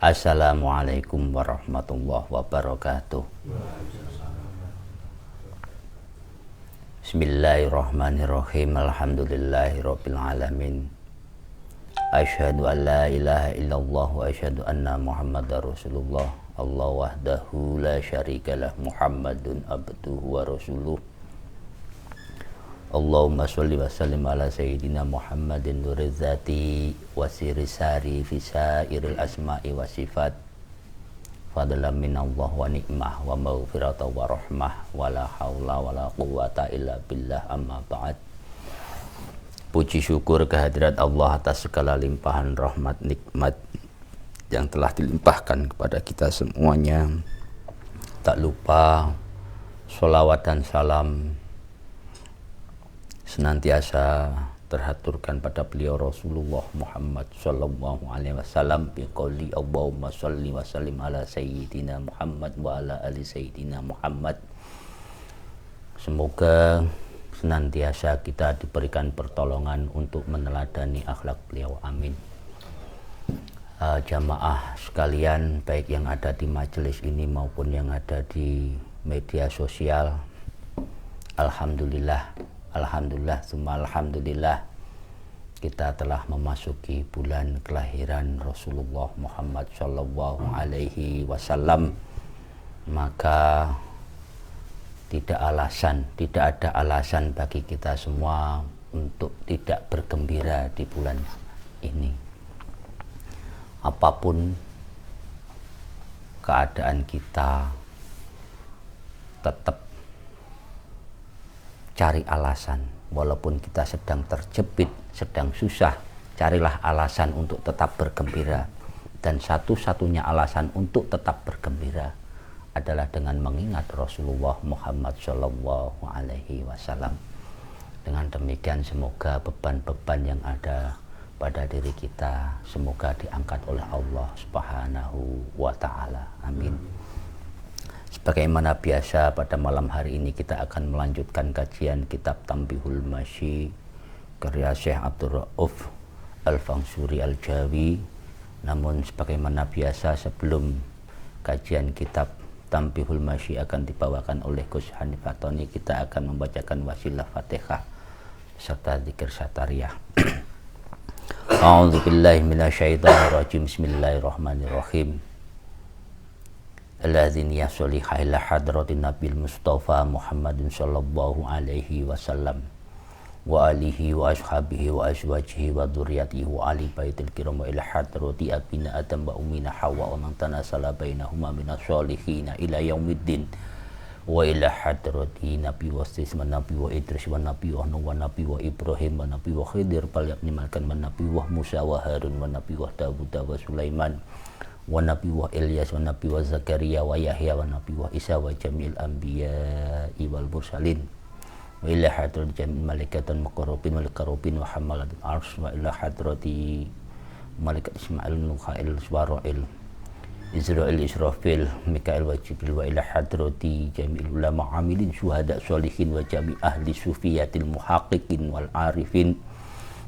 Assalamualaikum warahmatullahi wabarakatuh. Bismillahirrahmanirrahim. Alhamdulillahirabbil alamin. Asyhadu an la ilaha illallah wa asyhadu anna Muhammadar Rasulullah. Allah wahdahu la syarikalah, Muhammadun abduhu wa rasuluh. Allahumma sholli wa sallim ala sayyidina Muhammadin nurizati wa sirisari fi sairil asma'i wa sifat fadlan minallah wa ni'mah wa maghfirata wa rahmah wa la hawla wa la quwwata illa billah, amma ba'd. Puji syukur kehadirat Allah atas segala limpahan rahmat nikmat yang telah dilimpahkan kepada kita semuanya. Tak lupa sholawat dan salam senantiasa terhaturkan pada beliau Rasulullah Muhammad sallallahu alaihi wasallam bi qouli Allahumma sholli wa sallim ala sayyidina Muhammad wa ala ali sayyidina Muhammad. Semoga senantiasa kita diberikan pertolongan untuk meneladani akhlak beliau, amin. Jamaah sekalian, baik yang ada di majelis ini maupun yang ada di media sosial, Alhamdulillah, summa alhamdulillah, kita telah memasuki bulan kelahiran Rasulullah Muhammad sallallahu alaihi wasallam. Maka tidak ada alasan bagi kita semua untuk tidak bergembira di bulan ini. Apapun keadaan kita, tetap cari alasan. Walaupun kita sedang terjepit, sedang susah, carilah alasan untuk tetap bergembira. Dan satu-satunya alasan untuk tetap bergembira adalah dengan mengingat Rasulullah Muhammad sallallahu alaihi wasallam. Dengan demikian semoga beban-beban yang ada pada diri kita semoga diangkat oleh Allah Subhanahu wa taala. Amin. Sebagaimana biasa, pada malam hari ini kita akan melanjutkan kajian kitab Tanbihul Masyi karya Syekh Abdul Rauf Al-Fangsuri Al-Jawi. Namun sebagaimana biasa, sebelum kajian kitab Tanbihul Masyi akan dibawakan oleh Gus Hanif Fatoni, kita akan membacakan wasilah Fatihah serta zikir satariyah. A'udzubillahi minasyaitonirrajim. Bismillahirrahmanirrahim. Alladzina yasliha ila hadratin Nabil Mustafa Muhammadin sallallahu alaihi wasallam wa alihi wa ashabihi wa azwajihi wa dzurriyyatihi wa ali baitil kiram wa ila hadrati abina Adam wa ummina Hawa wa man tanasala bainahuma minas sholihin ila yaumiddin wa ila hadrati Nabi Wasis wa Nabi wa Idris wa Nabi wa Nuh wa Nabi wa Ibrahim wa Nabi wa Khidir bal yaknimalkan wa Nabi wa Musa wa Harun wa Nabi wa Dawud wa Sulaiman wa Nabi wa Ilyas wa Nabi wa Zakaria wa Yahya wa Nabi wa Isa wa jamil anbiya'i wal mursalin wa ila hadrati jamil malaikatan muqarrabin wal karubin wa hamalatul arsy wa ila hadrati malaikat Ismail Nuhail Suwara'il Israel Israfil Mikail wa Jibril wa ila hadrati jamil ulama amilin syuhada sholihin wa jami ahli sufiyatil muhaqqiqin wal arifin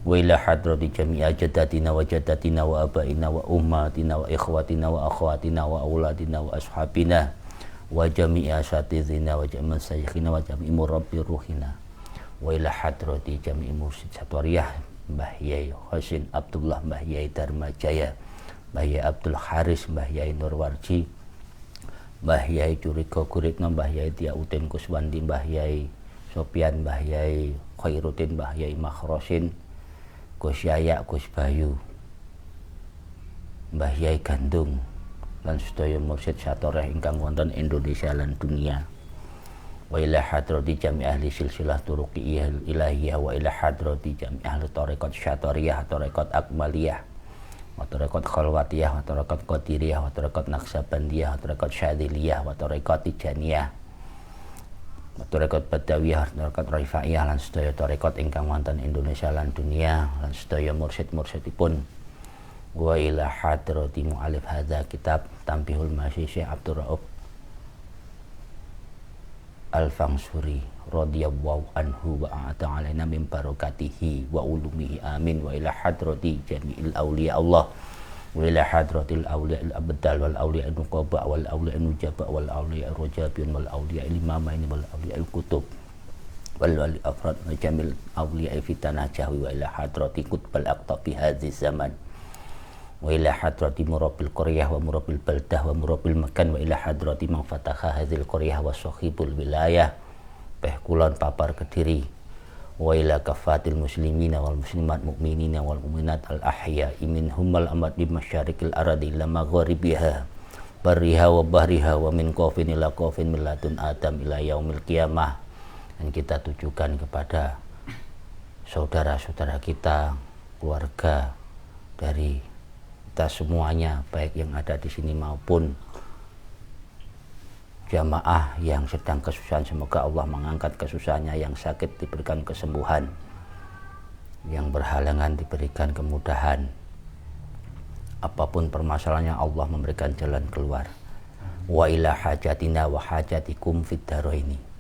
wa ila hadrati jami'a jaddatina wa jaddatina wa abaina wa ummatina wa ikhwatina wa akhwatina wa auladina wa ashabina wa jami'a asatidina wa jami'a sayyidina wa jami'a murabbi ruhina wa ila hadrati jami'i mursid satoriyah Mbah Yai Hasin Abdullah, Mbah Yai Dharmajaya, Mbah Yai Abdul Haris, Mbah Yai Nurwarji, Mbah Yai Curiko Guritno, Mbah Yai Tiauddin Kuswandi, Mbah Yai Sopian, Mbah Yai Khairuddin, Mbah Yai Makhrosin, Gus Yaya, Gus Bayu, Mbah Yai Gandung, lan sedaya mursyid satoreh ingkang wonten Indonesia lan dunia. Wa ila hadrati jami ahli silsilah turuqi ilahiyah wa ila hadrati jami ahli tarekat syatariyah, tarekat akmaliyah, wa tarekat khalwatiyah, wa tarekat qadiriyah, wa tarekat naksabandiyah, wa tarekat syadiliyah, wa tarekat tijaniyah, tarekat badawiyah, tarekat rifaiyah lan sedaya tarekat ingkang wonten Indonesia lan dunia lan sedaya mursyid-mursyidipun. Wa ila hadrati mu'alif hadza kitab Tanbihul Masyi Syekh Abdul Rauf Al-Fangsuri radhiyallahu anhu wa a'ata alaina min barakatihi wa ulumihi amin. Wa ila hadrati jami'il awliya Allah wa ila hadratil awliya al abdal wal awliya al nuqaba wal awliya al nujaba wal awliya al rajabin wal awliya al imamain wal awliya al kutub wal wali afrad wa jamil awliya fi tanajahwi wa ila hadrati qutbal aqtabi hadhihi zaman wa ila hadrati murabbil qaryah wa murabbil baldah wa murabbil makan wa ila hadrati man fataha hadhil qaryah wa sahibul wilayah Peh Kulon Papar Kediri wa ila kafatil muslimina wal muslimat mu'minina wal mu'minat al ahya'i minhum wal amad di masyarikil aradi ila magharibiha bariha wa bahriha wa min qafin ila qafin min ladun adam ila yaumil qiyamah. Dan kita tujukan kepada saudara-saudara kita, keluarga dari kita semuanya, baik yang ada di sini maupun jamaah yang sedang kesusahan. Semoga Allah mengangkat kesusahannya, yang sakit diberikan kesembuhan, yang berhalangan diberikan kemudahan, apapun permasalahannya Allah memberikan jalan keluar. Wa ila hajatina wa hajatikum fid dharaini.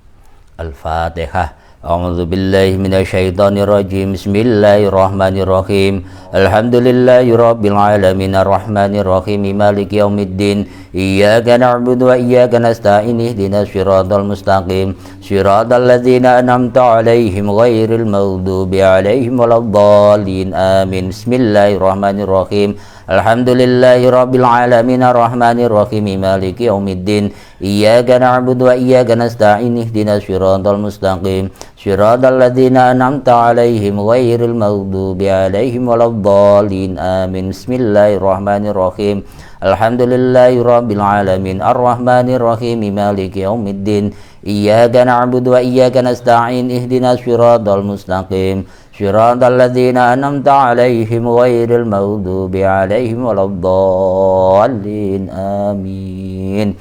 Al-Fatihah. A'udzu billahi minasyaitonir rajim. Bismillahirrahmanirrahim. Alhamdulillahirabbil alamin arrahmanir rahim maliki yaumiddin. Iyyaka na'budu wa iyyaka nasta'in ihdinas siratal mustaqim. Siratal ladzina an'amta 'alaihim ghairil maghdubi 'alaihim waladdallin. Amin. Bismillahirrahmanirrahim. Alhamdulillahirabbil alamin arrahmanir rahim maliki yaumiddin. Iyyaka na'budu wa iyyaka nasta'in ihdinas siratal mustaqim. Siratal ladzina an'amta 'alaihim ghairil maghdubi 'alaihim waladdallin. Amin. Bismillahirrahmanirrahim. Alhamdulillahirabbil alamin arrahmanir rahim maliki yaumiddin. Iyyaka na'budu wa iyyaka nasta'in ihdinas siratal mustaqim. Siratal ladzina an'amta 'alaihim ghairil maghdubi 'alaihim waladdallin. Amin.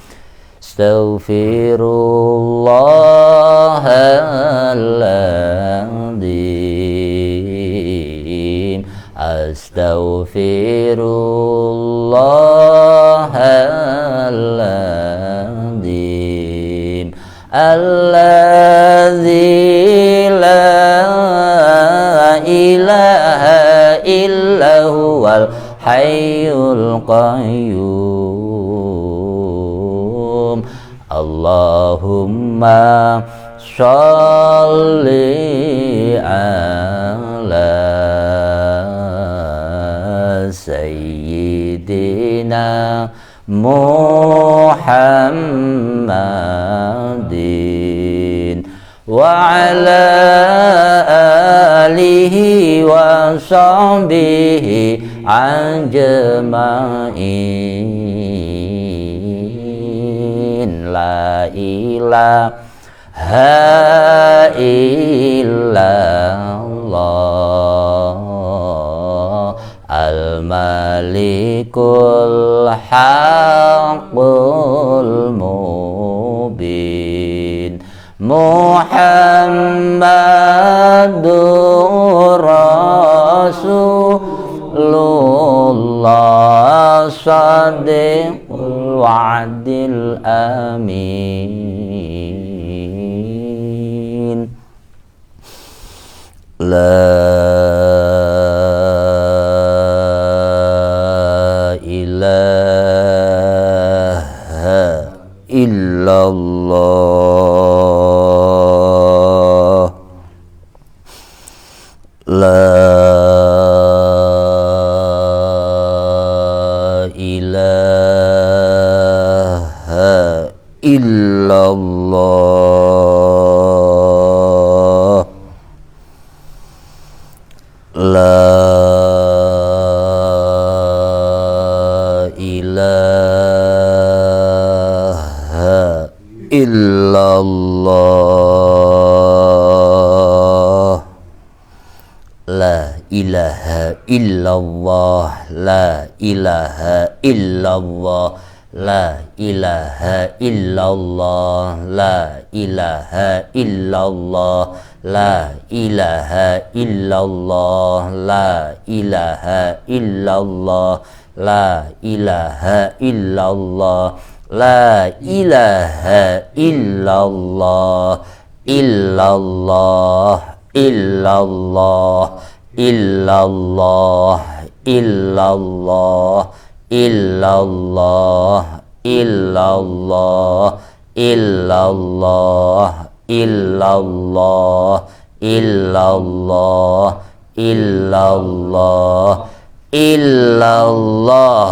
Astaghfirullahaladzim. Astaghfirullahaladzim. Alladzi la ilaha illa huwal hayyul qayyum. Allahumma sholli ala sayyidina Muhammadin wa ala alihi wa sahbihi ajma'in. La ilaha illallah al-malikul haqqul mubin. Muhammadur Rasulullah shadiqul wa'dil amin. La ilaha illallah. La ilaha illallah. La ilaha illallah. La ilaha illallah. La ilaha illallah. La ilaha illallah. La ilaha illallah. La ilaha illallah. La ilaha illallah. La ilaha illallah. La ilaha illallah. Illallah. Illallah. Illallah. illallah, illallah, illallah, illallah, illallah, illallah, illallah, illallah,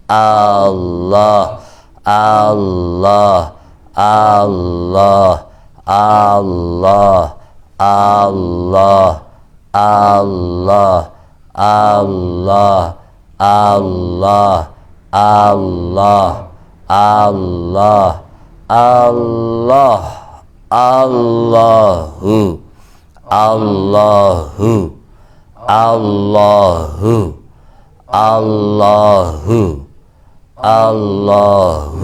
Allah, Allah, Allah, Allah, Allah, Allah, Allah, Allah, Allah, Allah, Allah, Allahu, Allahu, Allahu, Allahu, Allahu,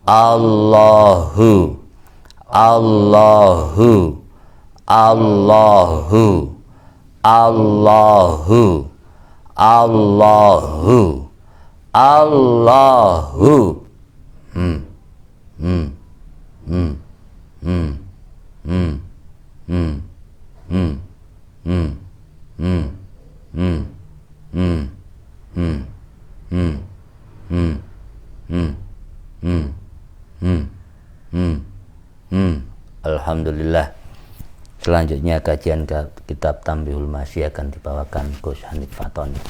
Allahu, Allahu, Allahu, Allahu, Allahu, Allahu. Hmm. Hmm. Hmm. Hmm. Hmm. Hmm. Hmm. Hmm. Hmm. Hmm. Hmm. Hmm. Hmm. Hmm. Hmm. Hmm. Hmm. Hmm. Hmm. Alhamdulillah. Selanjutnya kajian kitab Tanbihul Masyi akan dibawakan Gus Hanif Fatoni.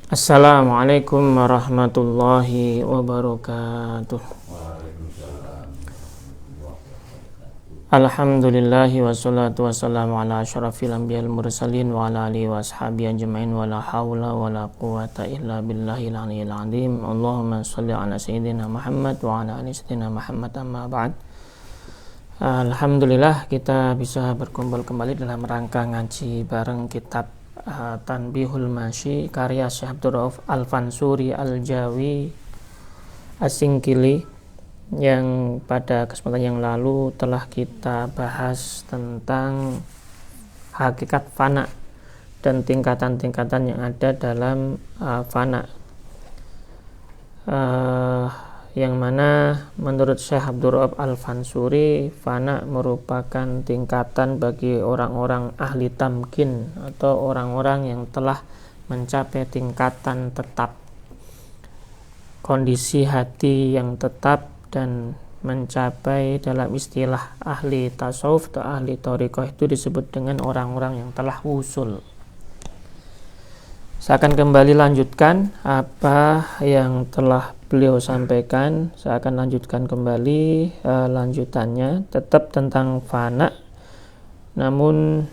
Assalamualaikum warahmatullahi wabarakatuh. Alhamdulillahi wassalatu wassalamu ala asyrafil anbiya'il mursalin wa ala alihi wa ashabihi ajma'in wa la hawla wa la quwwata illa billahil aliyyil azim. Allahumma shalli ala sayyidina Muhammad wa ala ali sayyidina Muhammad, amma ba'd. Alhamdulillah kita bisa berkumpul kembali dalam rangka ngaji bareng kitab Tanbihul Masyi karya Syekh Abdul Rauf Al-Fansuri Al-Jawi As-Singkili, yang pada kesempatan yang lalu telah kita bahas tentang hakikat fana dan tingkatan-tingkatan yang ada dalam fana, yang mana menurut Syekh Abdul Rauf Al-Fansuri, fana merupakan tingkatan bagi orang-orang ahli tamkin atau orang-orang yang telah mencapai tingkatan tetap, kondisi hati yang tetap, dan mencapai dalam istilah ahli tasawuf atau ahli thariqah itu disebut dengan orang-orang yang telah wusul. Saya akan kembali lanjutkan apa yang telah beliau sampaikan. Saya akan lanjutkan kembali lanjutannya, tetap tentang fana, namun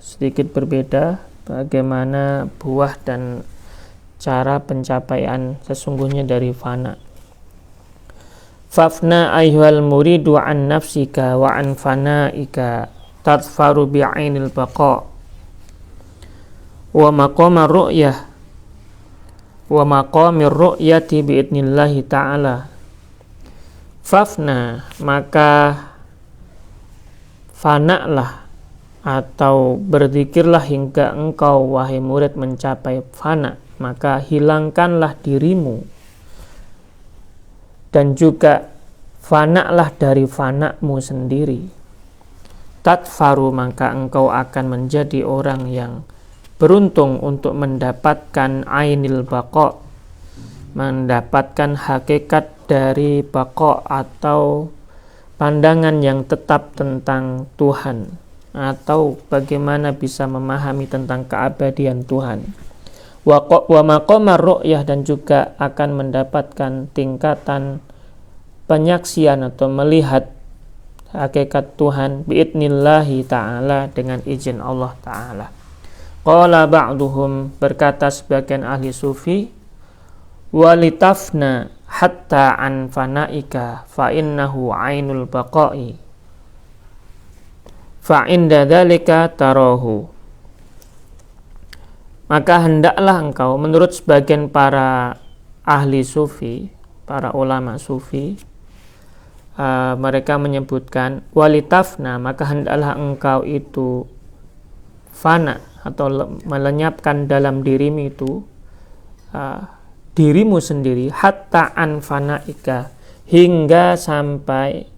sedikit berbeda bagaimana buah dan cara pencapaian sesungguhnya dari fana. Fafna ayyuhal muridu an nafsika wa an fanaika tadfaru bi'ainil baqa wa maqamar ru'yah wa maqamir ru'yati bi'idnillahi ta'ala. Fafna, maka fanalah atau berzikirlah hingga engkau wahai murid mencapai fana, maka hilangkanlah dirimu dan juga fanalah dari fanamu sendiri. Tadfaru, maka engkau akan menjadi orang yang beruntung untuk mendapatkan ainil baqa, mendapatkan hakikat dari baqa atau pandangan yang tetap tentang Tuhan, atau bagaimana bisa memahami tentang keabadian Tuhan. wa maqamar ru'yah, dan juga akan mendapatkan tingkatan penyaksian atau melihat hakikat Tuhan biidnillahi ta'ala, dengan izin Allah ta'ala. Qala ba'duhum, berkata sebagian ahli sufi, walitafna hatta an fanaika fa innahu ainul baqai fa inda dzalika tarahu. Maka hendaklah engkau, menurut sebagian para ahli sufi, para ulama sufi, mereka menyebutkan walitafna, maka hendaklah engkau itu fana atau melenyapkan dalam dirimu itu, dirimu sendiri, hatta an fanaika, hingga sampai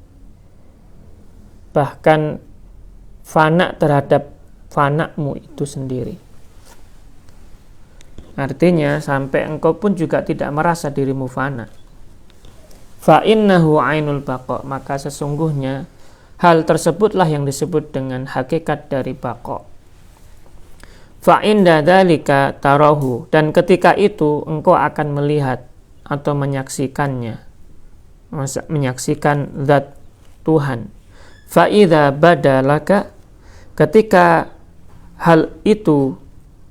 bahkan fana terhadap fanakmu itu sendiri. Artinya sampai engkau pun juga tidak merasa dirimu fana. Fa innahu ainul baqa, maka sesungguhnya hal tersebutlah yang disebut dengan hakikat dari baqa. Fa inda dzalika tarahu, dan ketika itu engkau akan melihat atau menyaksikannya, menyaksikan zat Tuhan. Fa idza badalaka, ketika hal itu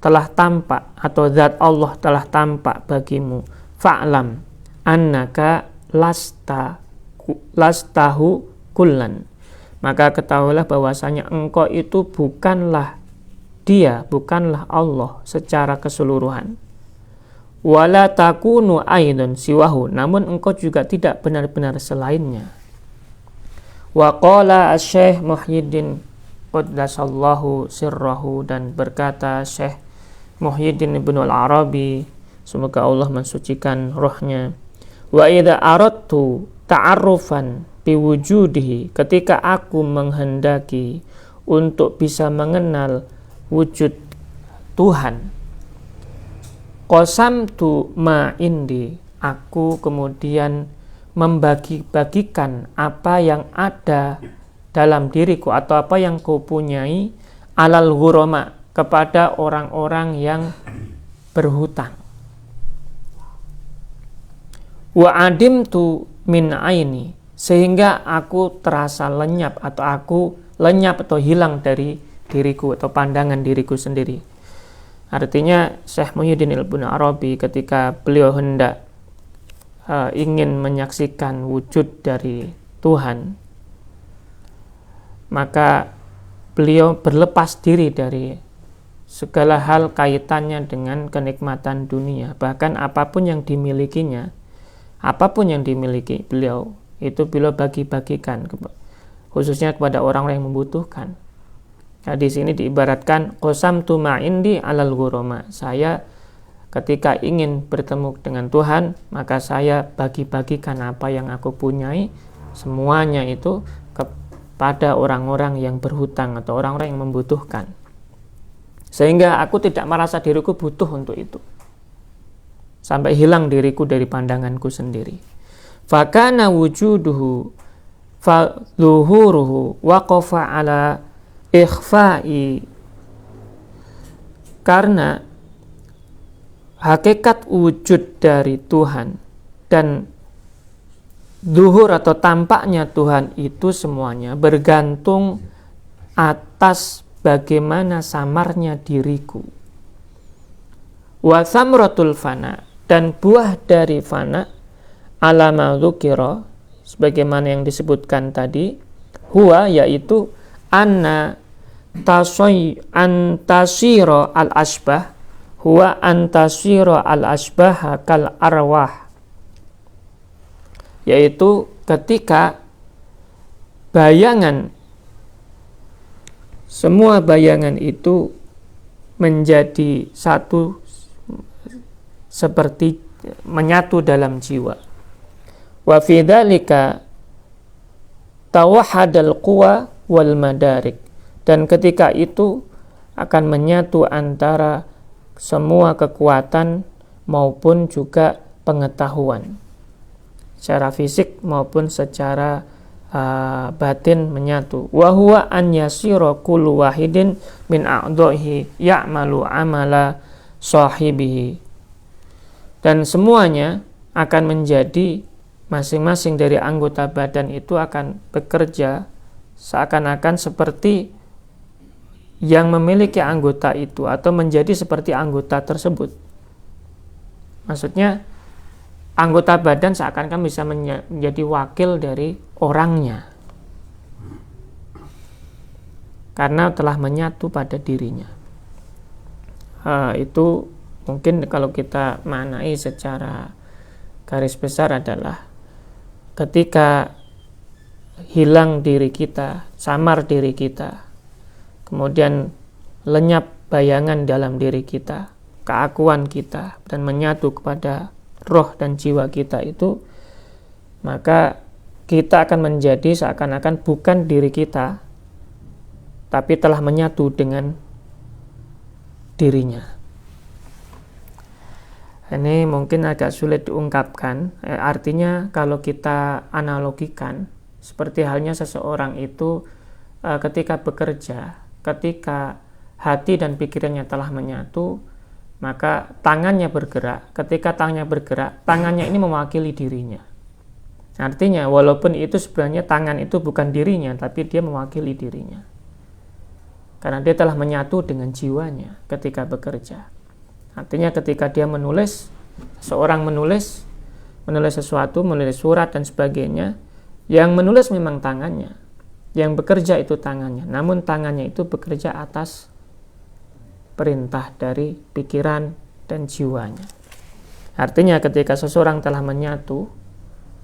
telah tampak atau zat Allah telah tampak bagimu, fa'lam annaka lastahu kullan, maka ketahuilah bahwasanya engkau itu bukanlah dia, bukanlah Allah secara keseluruhan. Wala takunu aidun siwahu, namun engkau juga tidak benar-benar selainnya. Wa qala asy-Syaikh Muhyiddin qaddasallahu sirrahu, dan berkata Syekh Muhyiddin Ibnu Al-Arabi, semoga Allah mensucikan rohnya, wa idza aradtu ta'arrufan biwujudihi, ketika aku menghendaki untuk bisa mengenal wujud Tuhan, qasamtu ma indi, aku kemudian membagi-bagikan apa yang ada dalam diriku atau apa yang kupunyai, alal ghurama, kepada orang-orang yang berhutang. Wa adimtu min aini, sehingga aku terasa lenyap atau aku lenyap atau hilang dari diriku atau pandangan diriku sendiri. Artinya Syekh Muhyiddin Ibnu Arabi ketika beliau hendak ingin menyaksikan wujud dari Tuhan, maka beliau berlepas diri dari segala hal kaitannya dengan kenikmatan dunia. Bahkan apapun yang dimilikinya, apapun yang dimiliki beliau, itu beliau bagi-bagikan, khususnya kepada orang-orang yang membutuhkan. Nah, di sini diibaratkan qasamtu ma indi alal ghurama, saya ketika ingin bertemu dengan Tuhan, maka saya bagi-bagikan apa yang aku punyai, semuanya itu kepada orang-orang yang berhutang atau orang-orang yang membutuhkan, sehingga aku tidak merasa diriku butuh untuk itu, sampai hilang diriku dari pandanganku sendiri. Fakana wujuduhu faluhuruhu waqafa ala ikhfa'i, karena hakikat wujud dari Tuhan dan zuhur atau tampaknya Tuhan itu semuanya bergantung atas bagaimana samarnya diriku. Wa thamratul fana, dan buah dari fana, alama dzukira, sebagaimana yang disebutkan tadi, huwa, yaitu anna antasira al asbah, huwa antasira al asbah kal arwah, yaitu ketika bayangan, semua bayangan itu menjadi satu, seperti menyatu dalam jiwa. Wa fi dzalika tawahhadal quwa wal madarik, dan ketika itu akan menyatu antara semua kekuatan maupun juga pengetahuan secara fisik maupun secara batin menyatu. Wa huwa an yasira kullu wahidin min a'dhahi ya'malu amala sahibihi. Dan semuanya akan menjadi, masing-masing dari anggota badan itu akan bekerja seakan-akan seperti yang memiliki anggota itu, atau menjadi seperti anggota tersebut. Maksudnya anggota badan seakan-akan bisa menjadi wakil dari orangnya, karena telah menyatu pada dirinya. Itu mungkin kalau kita maknai secara garis besar adalah ketika hilang diri kita, samar diri kita, kemudian lenyap bayangan dalam diri kita, keakuan kita, dan menyatu kepada roh dan jiwa kita itu, maka kita akan menjadi seakan-akan bukan diri kita, tapi telah menyatu dengan dirinya. Ini mungkin agak sulit diungkapkan. Artinya kalau kita analogikan, seperti halnya seseorang itu ketika bekerja, ketika hati dan pikirannya telah menyatu, maka tangannya bergerak. Ketika tangannya bergerak, tangannya ini mewakili dirinya. Artinya walaupun itu sebenarnya tangan itu bukan dirinya, tapi dia mewakili dirinya, karena dia telah menyatu dengan jiwanya ketika bekerja. Artinya ketika dia menulis, seorang menulis sesuatu, menulis surat dan sebagainya, yang menulis memang tangannya, yang bekerja itu tangannya, namun tangannya itu bekerja atas perintah dari pikiran dan jiwanya. Artinya ketika seseorang telah menyatu,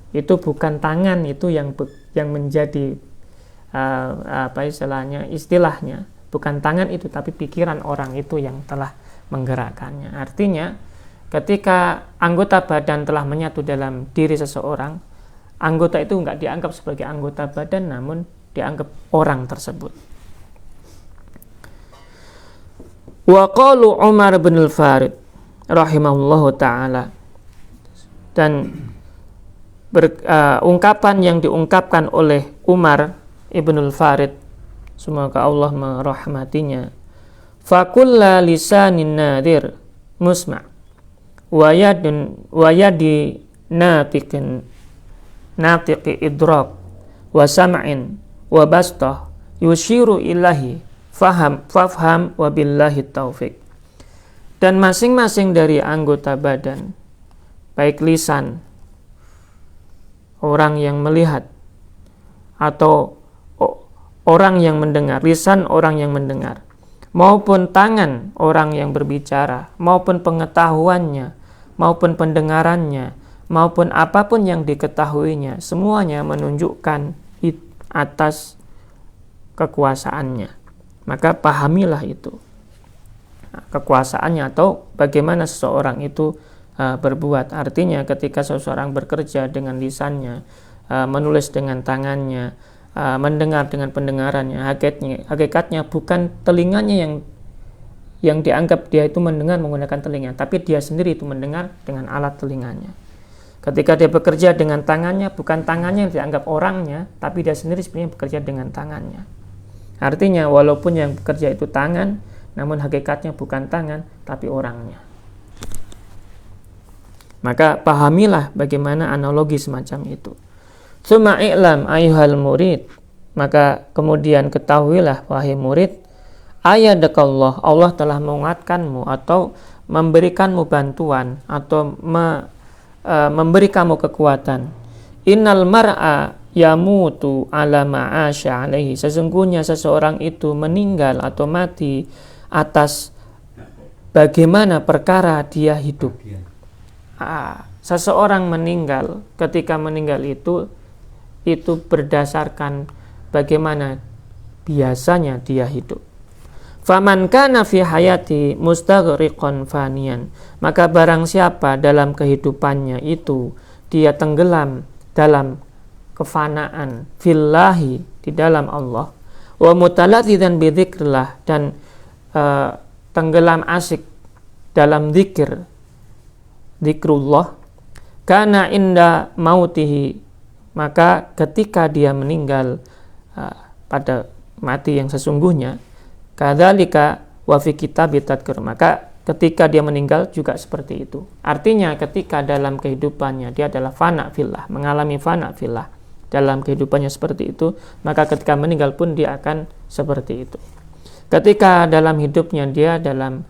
itu bukan tangan itu yang menjadi istilahnya bukan tangan itu, tapi pikiran orang itu yang telah menggerakkannya. Artinya ketika anggota badan telah menyatu dalam diri seseorang, anggota itu enggak dianggap sebagai anggota badan, namun dianggap orang tersebut. Wa qalu Umar bin al-Farid rahimahullahu ta'ala, dan ungkapan yang diungkapkan oleh Umar ibn al-Farid, semoga Allah merahmatinya, fakulla lisanin nadir musma' wa yadi natiqi idrak wa sam'in wa bastah yushiru ilahi fafham wa billahi taufik. Dan masing-masing dari anggota badan, baik lisan orang yang melihat atau orang yang mendengar, lisan orang yang mendengar, maupun tangan orang yang berbicara, maupun pengetahuannya, maupun pendengarannya, maupun apapun yang diketahuinya, semuanya menunjukkan atas kekuasaannya. Maka pahamilah itu, kekuasaannya, atau bagaimana seseorang itu berbuat. Artinya ketika seseorang bekerja dengan lisannya, menulis dengan tangannya, mendengar dengan pendengarannya, hakikatnya bukan telinganya yang dianggap dia itu mendengar menggunakan telinga, tapi dia sendiri itu mendengar dengan alat telinganya. Ketika dia bekerja dengan tangannya, bukan tangannya yang dianggap orangnya, tapi dia sendiri sebenarnya bekerja dengan tangannya. Artinya walaupun yang bekerja itu tangan, namun hakikatnya bukan tangan, tapi orangnya. Maka pahamilah bagaimana analogi semacam itu. Tsumma i'lam ayyuhal murid, maka kemudian ketahuilah wahai murid, ayadakallah, Allah telah menguatkanmu atau memberikanmu bantuan atau memberi kamu kekuatan. Innal mar'a yamutu ala ma'asya alaihi, sesungguhnya seseorang itu meninggal atau mati atas bagaimana perkara dia hidup. Seseorang meninggal, ketika meninggal itu berdasarkan bagaimana biasanya dia hidup. Faman kana fi hayati mustaghriqan faniyan, maka barang siapa dalam kehidupannya itu dia tenggelam dalam kefanaan fillahi, di dalam Allah, wa mutaladzidan bi dzikrillah, dan tenggelam asik dalam zikrullah, kana inda mautihi, maka ketika dia meninggal pada mati yang sesungguhnya, kadzalika wa fi kitab tadhkir, maka ketika dia meninggal juga seperti itu. Artinya ketika dalam kehidupannya dia adalah fana fillah, mengalami fana fillah dalam kehidupannya seperti itu, maka ketika meninggal pun dia akan seperti itu. Ketika dalam hidupnya dia dalam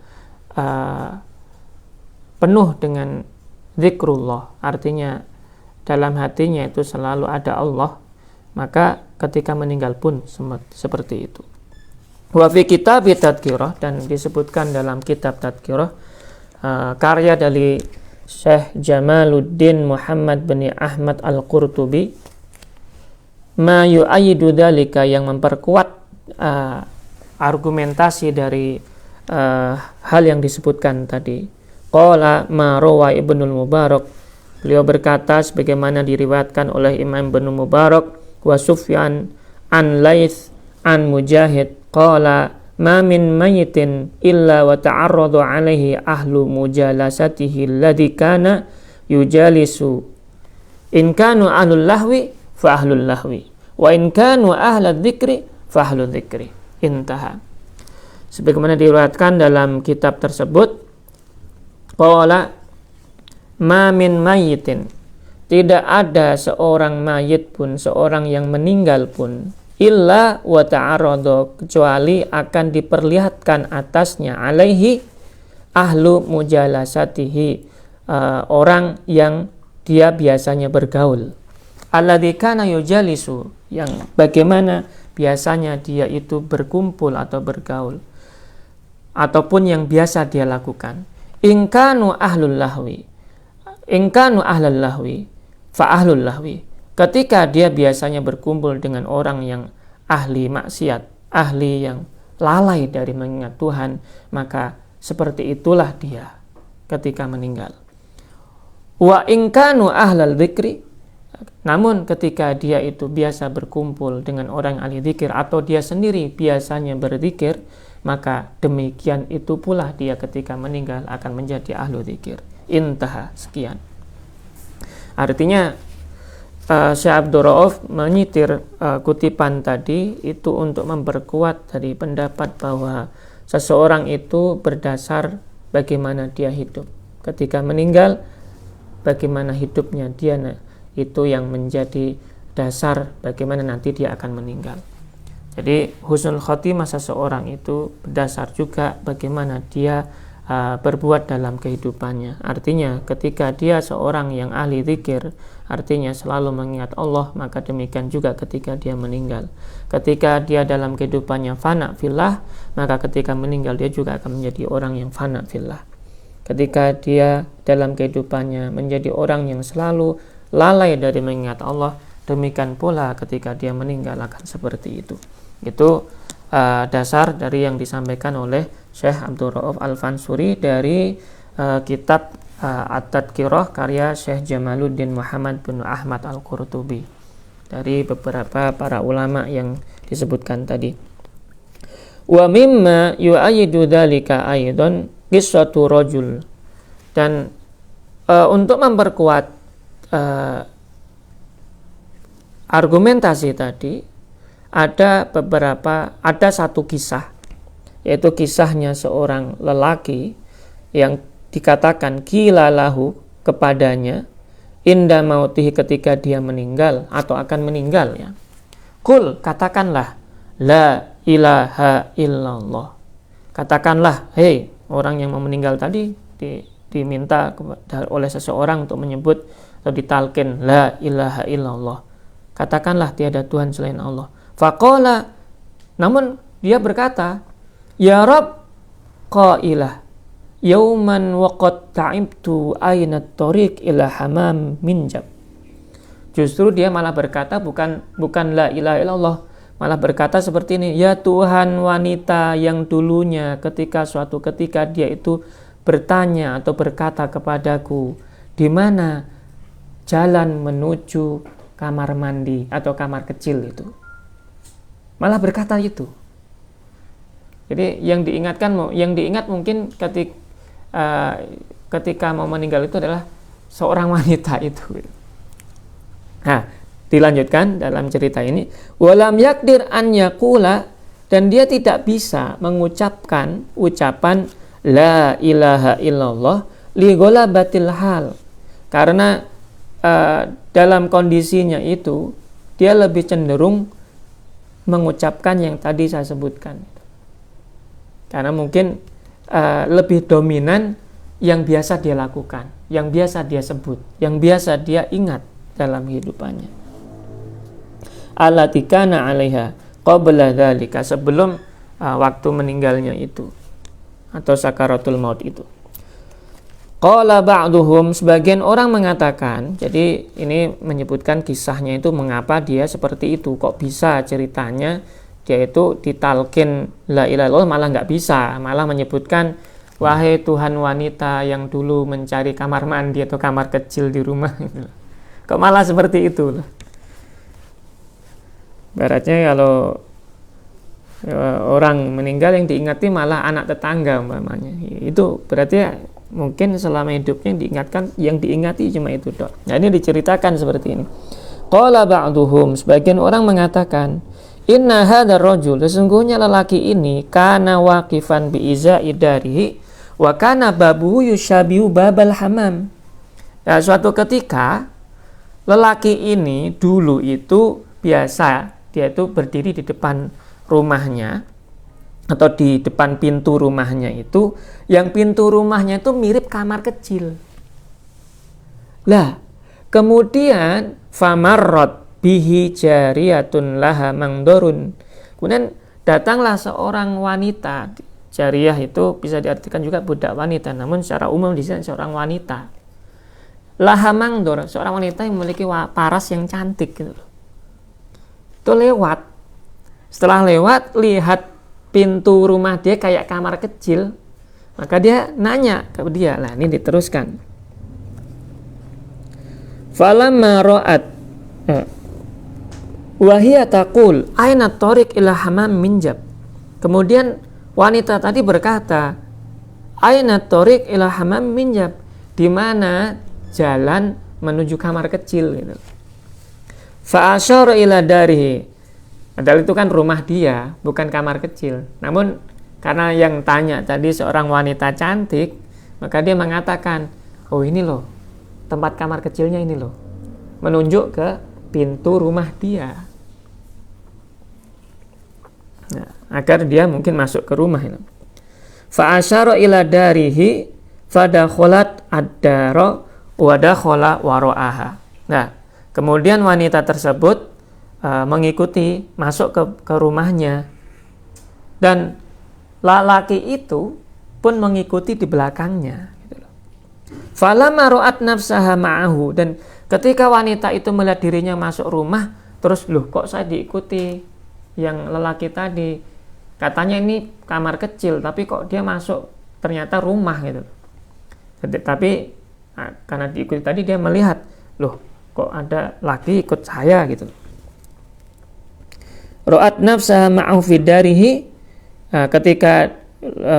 penuh dengan zikrullah, artinya dalam hatinya itu selalu ada Allah, maka ketika meninggal pun seperti itu. Wa fi kitab Tadhkirah, dan disebutkan dalam kitab Tadhkirah, karya dari Syekh Jamaluddin Muhammad bin Ahmad Al-Qurtubi, ma yu'ayyidu dzalika, yang memperkuat argumentasi dari hal yang disebutkan tadi. Qala ma rawa Ibnul Mubarak, beliau berkata sebagaimana diriwayatkan oleh Imam Ibnu Mubarak wa Sufyan an Laits an Mujahid, qala ma min mayyitin illa wa ta'arradu alaihi ahlu mujalasatihi alladhi kana yujalisu, in kanu ahlul lahwi fa ahlul lahwi wa in kanu ahlul dzikri fa ahlul dzikri. Intaha. Sebagaimana diriwayatkan dalam kitab tersebut, qala ma min mayyitin, tidak ada seorang mayit pun, seorang yang meninggal pun, illa wa ta'arradu, kecuali akan diperlihatkan atasnya, alaihi ahlu mujalasatihi, orang yang dia biasanya bergaul, alladzi kana yujalisu, yang bagaimana biasanya dia itu berkumpul atau bergaul, ataupun yang biasa dia lakukan. In kanu ahlul lahwi, in kanu ahlul lahwi fa ahlul lahwi, ketika dia biasanya berkumpul dengan orang yang ahli maksiat, ahli yang lalai dari mengingat Tuhan, maka seperti itulah dia ketika meninggal. Wa in kanu ahlal dzikri, namun ketika dia itu biasa berkumpul dengan orang ahli dzikir, atau dia sendiri biasanya berzikir, maka demikian itu pula dia ketika meninggal akan menjadi ahlu dzikir. Intaha. Sekian. Artinya Syekh Abdul Rauf menyitir kutipan tadi itu untuk memperkuat dari pendapat bahwa seseorang itu berdasar bagaimana dia hidup. Ketika meninggal, bagaimana hidupnya dia, itu yang menjadi dasar bagaimana nanti dia akan meninggal. Jadi husnul khotimah seseorang itu berdasar juga bagaimana dia berbuat dalam kehidupannya. Artinya ketika dia seorang yang ahli zikir, artinya selalu mengingat Allah, maka demikian juga ketika dia meninggal. Ketika dia dalam kehidupannya fana fillah, maka ketika meninggal dia juga akan menjadi orang yang fana fillah. Ketika dia dalam kehidupannya menjadi orang yang selalu lalai dari mengingat Allah, demikian pula ketika dia meninggal akan seperti itu. Itu dasar dari yang disampaikan oleh Syekh Abdul Rauf Al-Fansuri dari kitab At-Tadhkirah karya Syekh Jamaluddin Muhammad bin Ahmad Al-Qurtubi, dari beberapa para ulama yang disebutkan tadi. Wa mimma yu'ayyidu dzalika aidan qissatu rajul, dan untuk memperkuat argumentasi tadi, ada satu kisah, yaitu kisahnya seorang lelaki yang dikatakan qila lahu, kepadanya, inda mautihi, ketika dia meninggal atau akan meninggal, ya. Qul, katakanlah, la ilaha illallah. Katakanlah, hei orang yang mau meninggal tadi, diminta oleh seseorang untuk menyebut atau ditalkin la ilaha illallah. Katakanlah tiada Tuhan selain Allah. Faqala, namun dia berkata, ya Rabb, qailah yauman waqad ta'ibtu aina tariq ila hamam minjab. Justru dia malah berkata bukan la ilaha illallah, malah berkata seperti ini, ya Tuhan, wanita yang dulunya suatu ketika dia itu bertanya atau berkata kepadaku, di mana jalan menuju kamar mandi atau kamar kecil itu. Malah berkata itu. Jadi yang diingat mungkin ketika mau meninggal itu adalah seorang wanita itu. Nah, dilanjutkan dalam cerita ini, walam yakdir an yaqula, dan dia tidak bisa mengucapkan ucapan la ilaha illallah li ghalabatil hal. Karena dalam kondisinya itu dia lebih cenderung mengucapkan yang tadi saya sebutkan. Karena mungkin lebih dominan yang biasa dia lakukan, yang biasa dia sebut, yang biasa dia ingat dalam kehidupannya. Allati kana 'alaiha qabla dzalika, sebelum waktu meninggalnya itu atau sakaratul maut itu. Qala ba'duhum, sebagian orang mengatakan, jadi ini menyebutkan kisahnya itu mengapa dia seperti itu, kok bisa ceritanya dia itu ditalkin la ilaha illallah malah nggak bisa, malah menyebutkan wahai Tuhan wanita yang dulu mencari kamar mandi atau kamar kecil di rumah. Kok malah seperti itu? Baratnya kalau orang meninggal yang diingati malah anak tetangga umpamanya, itu berarti mungkin selama hidupnya diingatkan, yang diingati cuma itu dok. Nah ini diceritakan seperti ini. Qala ba'duhum, sebagian orang mengatakan, inna hadzal rajul, sesungguhnya lelaki ini kana waqifan bi izai darihi wa kana babuhu yushabihu babal hamam. Ya, suatu ketika lelaki ini dulu itu biasa dia itu berdiri di depan rumahnya atau di depan pintu rumahnya itu, yang pintu rumahnya itu mirip kamar kecil. Lah, kemudian famarrat bihi jariyatun laha mangdorun. Kemudian datanglah seorang wanita. Jariyah itu bisa diartikan juga budak wanita, namun secara umum di sini seorang wanita. Laha mangdor, seorang wanita yang memiliki paras yang cantik gitu. Itu lewat. Setelah lewat, lihat pintu rumah dia kayak kamar kecil, maka dia nanya ke dia. Lah ini diteruskan. Falamma ra'at wa hiya taqul aina tariq ila hamam minjab. Kemudian wanita tadi berkata, aina tariq ila hamam minjab, di mana jalan menuju kamar kecil gitu. Fa asyara ila darihi, padahal itu kan rumah dia, bukan kamar kecil. Namun karena yang tanya tadi seorang wanita cantik, maka dia mengatakan, oh ini loh tempat kamar kecilnya ini loh, menunjuk ke pintu rumah dia. Nah, agar dia mungkin masuk ke rumah ini. Fa asyara ila darihi fadakhalat ad-dara wa dakhala wara'aha. Nah, kemudian wanita tersebut mengikuti masuk ke rumahnya, dan lelaki itu pun mengikuti di belakangnya. Falamma ra'at nafsaha ma'ahu, dan ketika wanita itu melihat dirinya masuk rumah, terus loh kok saya diikuti yang lelaki tadi, katanya ini kamar kecil tapi kok dia masuk ternyata rumah gitu. Tapi karena diikuti tadi dia melihat, loh kok ada laki ikut saya gitu. Ra'at nafsaha ma'ahu fi darihi, ketika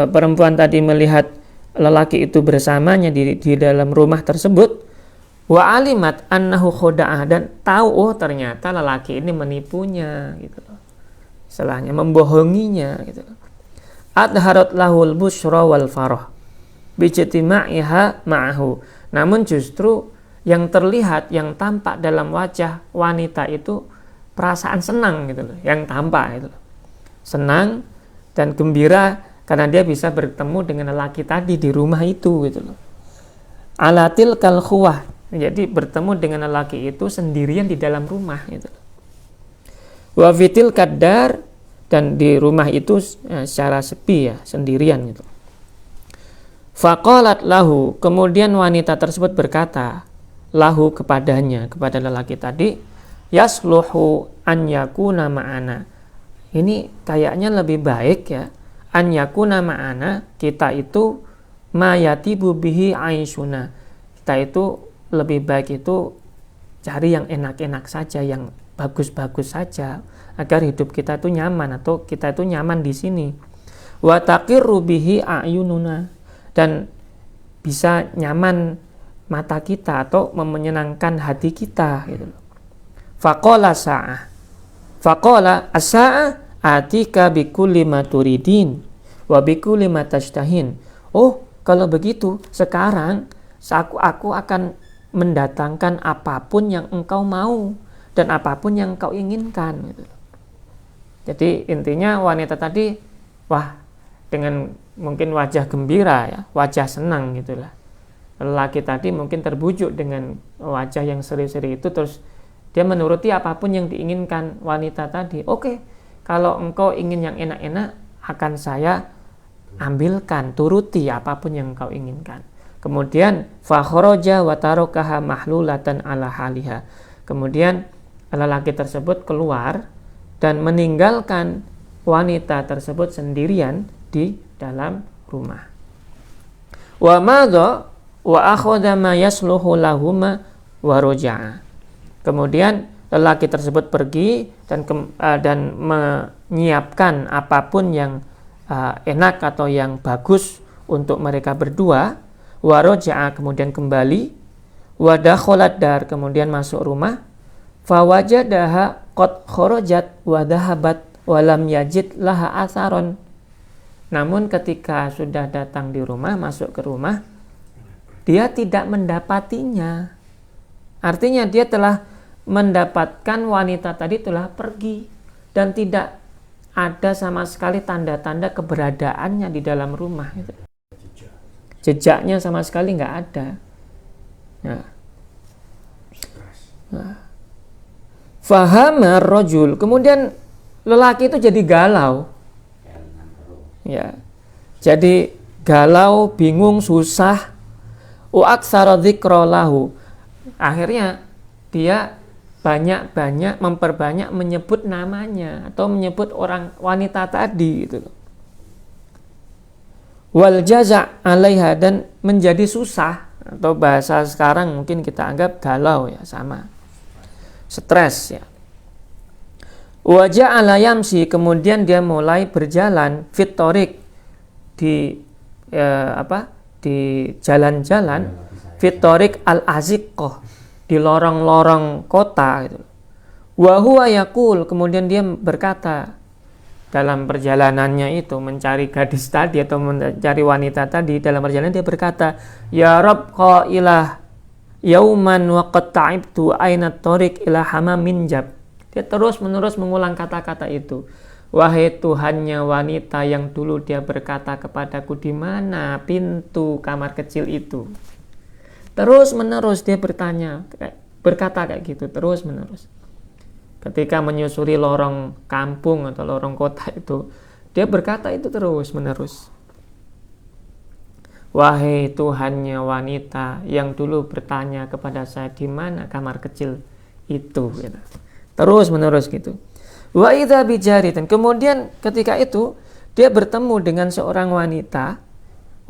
perempuan tadi melihat lelaki itu bersamanya di dalam rumah tersebut, wa alimat annahu khuda'ah, dan tahu oh ternyata lelaki ini menipunya gitu loh. Istilahnya membohonginya gitu loh. Adharat lahul busyra wal farah bijtima'iha ma'ahu. Namun justru yang terlihat, yang tampak dalam wajah wanita itu perasaan senang gitu loh, yang tampak itu senang dan gembira karena dia bisa bertemu dengan lelaki tadi di rumah itu gitu loh. Alatil kal khuwah, jadi bertemu dengan lelaki itu sendirian di dalam rumah gitu. Wa fitil kadar, dan di rumah itu secara sepi ya, sendirian gitu. Faqalat lahu, kemudian wanita tersebut berkata lahu kepadanya, kepada lelaki tadi, yasluhu an yakuna ma'ana, ini kayaknya lebih baik ya, an yakuna ma'ana, kita itu ma yatibu bihi aishuna, kita itu lebih baik itu cari yang enak-enak saja, yang bagus-bagus saja, agar hidup kita itu nyaman, atau kita itu nyaman di sini. Wa taqirru bihi a'yununa, dan bisa nyaman mata kita atau menyenangkan hati kita gitu loh. Faqala sa'ah, faqala as-sa'ah atika bikulli ma turidin wa bikulli ma tashtahin Oh, kalau begitu sekarang aku akan mendatangkan apapun yang engkau mau dan apapun yang engkau inginkan gitu. Jadi intinya wanita tadi dengan mungkin wajah gembira ya, wajah senang gitulah. Lelaki tadi mungkin terbujuk dengan wajah yang seri-seri itu, terus dia menuruti apapun yang diinginkan wanita tadi. Oke, kalau engkau ingin yang enak-enak, akan saya ambilkan, turuti apapun yang engkau inginkan. Kemudian fakharaja wa tarakaha mahlulatan ala haliha. Kemudian lelaki tersebut keluar dan meninggalkan wanita tersebut sendirian di dalam rumah. Wa madha wa akhadha ma yasluhu lahuma wa raja'a. Kemudian lelaki tersebut pergi dan menyiapkan apapun yang enak atau yang bagus untuk mereka berdua. Wa raja'a, kemudian kembali. Wa dakhalat dar, kemudian masuk rumah. Fa wajadaha qad kharajat wa dhahabat wa lam yajid laha atharon. Namun ketika sudah datang di rumah, masuk ke rumah, dia tidak mendapatinya. Artinya dia telah mendapatkan wanita tadi telah pergi dan tidak ada sama sekali tanda-tanda keberadaannya di dalam rumah. Jejaknya sama sekali nggak ada. Fahama rajul, kemudian lelaki itu jadi galau. Ya. Jadi galau, bingung, susah. Wa aktsara dzikra lahu. Akhirnya dia memperbanyak menyebut namanya atau menyebut orang wanita tadi gitu. Wal jaza' 'alaiha, dan menjadi susah, atau bahasa sekarang mungkin kita anggap galau ya, sama. Stres ya. Wa ja'ala yamsi, kemudian dia mulai berjalan fit thoriq di jalan-jalan fit thoriq al-aziqqah, di lorong-lorong kota gitu. Wa huwa yaqul, kemudian dia berkata dalam perjalanannya itu mencari gadis tadi atau mencari wanita tadi, dalam perjalanan dia berkata, ya Rabb qailah yauman wa qad ta'ibtu aina thoriq ila hamamin jab. Dia terus-menerus mengulang kata-kata itu. Wahai Tuhannya wanita yang dulu dia berkata kepadaku, di mana pintu kamar kecil itu. Terus-menerus dia berkata kayak gitu, terus-menerus. Ketika menyusuri lorong kampung atau lorong kota itu, dia berkata itu terus-menerus. Wahai Tuhannya wanita yang dulu bertanya kepada saya, di mana kamar kecil itu, gitu. Terus-menerus gitu. Wa idza bijaritin, kemudian ketika itu dia bertemu dengan seorang wanita.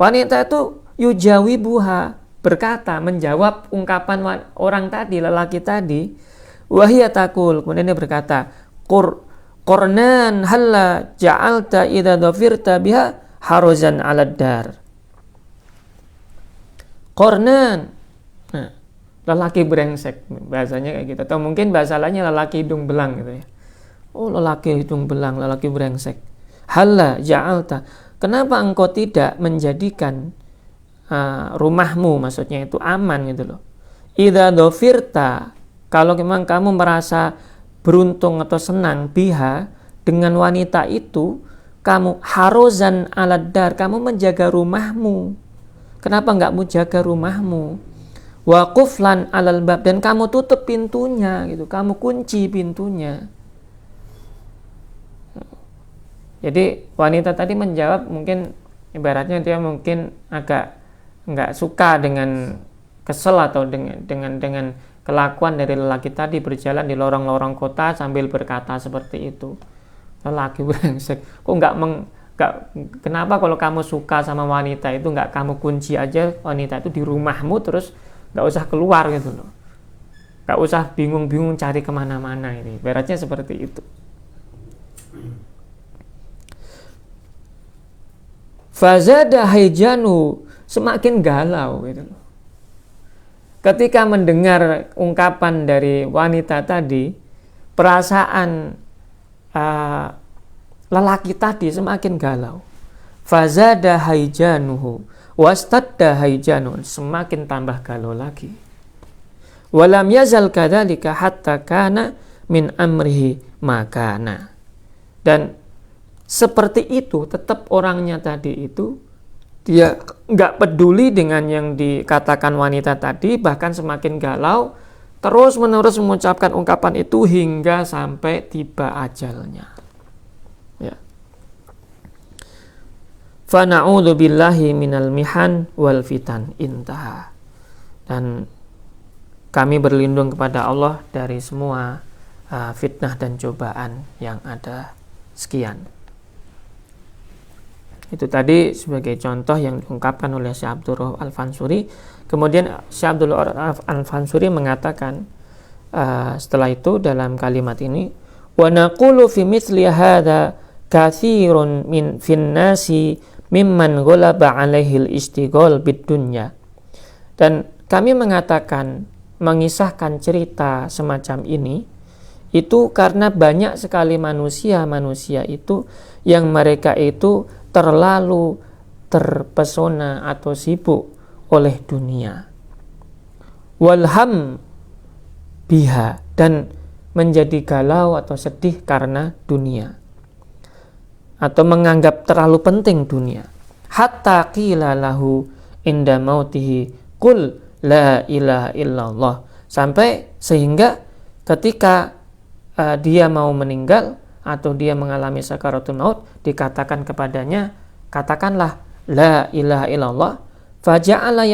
Wanita itu yujawibuha, berkata, menjawab ungkapan orang tadi, lelaki tadi. Wahia takul, kemudian dia berkata, Qornan halla ja'alta idza dhafirta biha haruzan 'alad dar. Qornan, nah, lelaki brengsek, bahasanya kayak gitu. Atau mungkin bahasa lainnya lelaki hidung belang gitu ya. Oh, lelaki hidung belang, lelaki brengsek. Halla ja'alta, kenapa engkau tidak menjadikan rumahmu, maksudnya itu aman gitu loh. Idza dhafirta, kalau memang kamu merasa beruntung atau senang biha dengan wanita itu, kamu haruzan 'alad dar, kamu menjaga rumahmu. Kenapa enggak mau jaga rumahmu? Wa quflan 'alal bab, dan kamu tutup pintunya gitu, kamu kunci pintunya. Jadi wanita tadi menjawab, mungkin ibaratnya dia mungkin agak enggak suka dengan kesel atau dengan kelakuan dari lelaki tadi berjalan di lorong-lorong kota sambil berkata seperti itu. Lelaki brengsek, kok kenapa kalau kamu suka sama wanita itu nggak kamu kunci aja wanita itu di rumahmu, terus nggak usah keluar gitu loh, nggak usah bingung-bingung cari kemana-mana. Ini ibaratnya seperti itu. Fazada haijanu, semakin galau gitu loh. Ketika mendengar ungkapan dari wanita tadi, perasaan lelaki tadi semakin galau. fazada haijanuhu wastadda haijanun, semakin tambah galau lagi. Walam yazal kadzalika hatta kana min amrihi makana. Dan seperti itu, tetap orangnya tadi itu dia nggak peduli dengan yang dikatakan wanita tadi, bahkan semakin galau, terus menerus mengucapkan ungkapan itu hingga sampai tiba ajalnya. Ya. Fa na'udzu billahi minal mihan wal fitan, intaha. Dan kami berlindung kepada Allah dari semua fitnah dan cobaan yang ada. Sekian. Itu tadi sebagai contoh yang diungkapkan oleh Syekh Abdul Rauf Al-Fansuri. Kemudian Syekh Abdul Rauf Al-Fansuri mengatakan setelah itu dalam kalimat ini, wa naqulu fi mithli hadza katsirun min finnasi mimman ghalaba 'alaihi al-istighal bid-dunya. Dan kami mengatakan, mengisahkan cerita semacam ini itu karena banyak sekali manusia itu yang mereka itu terlalu terpesona atau sibuk oleh dunia. Walham biha, dan menjadi galau atau sedih karena dunia, atau menganggap terlalu penting dunia. Hatta qila lahu inda mautihi qul la ilaha illallah, sampai sehingga ketika dia mau meninggal atau dia mengalami sakaratul maut, dikatakan kepadanya, katakanlah la ilaha illallah. Faja'ala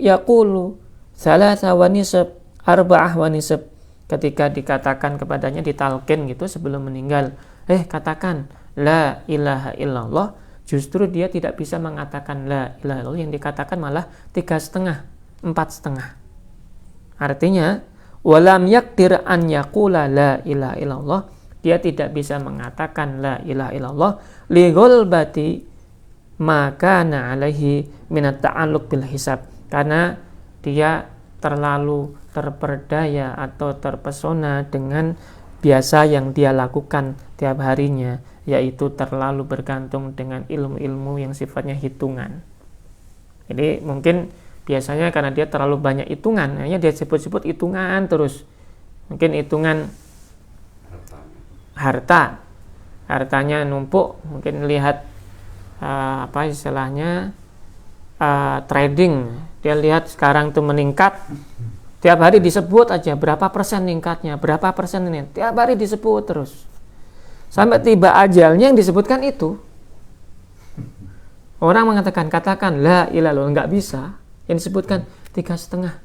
yaqulu thalatha wa nisab arba'ah wa nisab. Ketika dikatakan kepadanya, ditalkin gitu sebelum meninggal, katakan la ilaha illallah, justru dia tidak bisa mengatakan la ilaha illallah, yang dikatakan malah 3,5, 4,5. Artinya walam yakdir an yaqula la ilaha illallah, dia tidak bisa mengatakan la ilaha illallah li ghulbati ma kana alaihi minat ta'alluq bil hisab, karena dia terlalu terperdaya atau terpesona dengan biasa yang dia lakukan tiap harinya, yaitu terlalu bergantung dengan ilmu-ilmu yang sifatnya hitungan. Jadi mungkin biasanya karena dia terlalu banyak hitungan, hanya dia sebut-sebut hitungan terus. Mungkin hitungan hartanya numpuk, mungkin lihat trading, dia lihat sekarang tuh meningkat, tiap hari disebut aja berapa persen meningkatnya, berapa persen ini, tiap hari disebut terus sampai tiba ajalnya yang disebutkan itu. Orang mengatakan, katakan la ilaha illallah, nggak bisa. Yang disebutkan 3,5,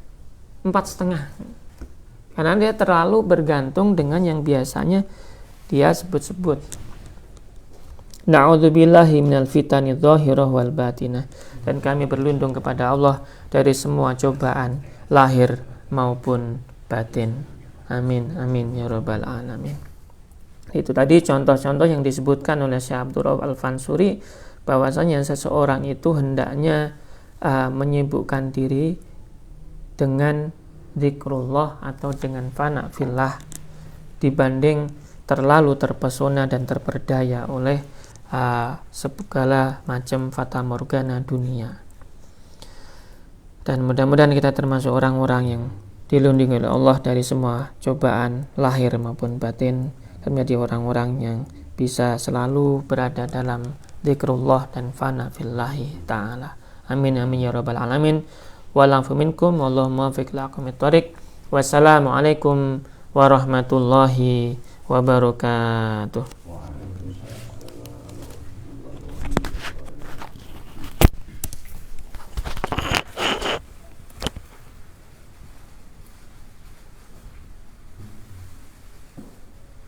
4,5, karena dia terlalu bergantung dengan yang biasanya dia sebut-sebut. Na'udzubillahi minal fitani dzahirah wal batinah, dan kami berlindung kepada Allah dari semua cobaan lahir maupun batin. Amin amin ya rabbal alamin. Itu tadi contoh-contoh yang disebutkan oleh Syekh Abdul Rauf Al-Fansuri, bahwasanya seseorang itu hendaknya menyibukkan diri dengan zikrullah atau dengan fana fillah, dibanding terlalu terpesona dan terperdaya oleh segala macam fata morgana dunia. Dan mudah-mudahan kita termasuk orang-orang yang dilindungi oleh Allah dari semua cobaan lahir maupun batin, dan menjadi orang-orang yang bisa selalu berada dalam zikrullah dan fana fillahi ta'ala. Amin amin ya rabbal alamin. Wa'alafu minkum wallahu muwaffiq ila aqwamit thoriq. Wassalamualaikum warahmatullahi wabarakatuh.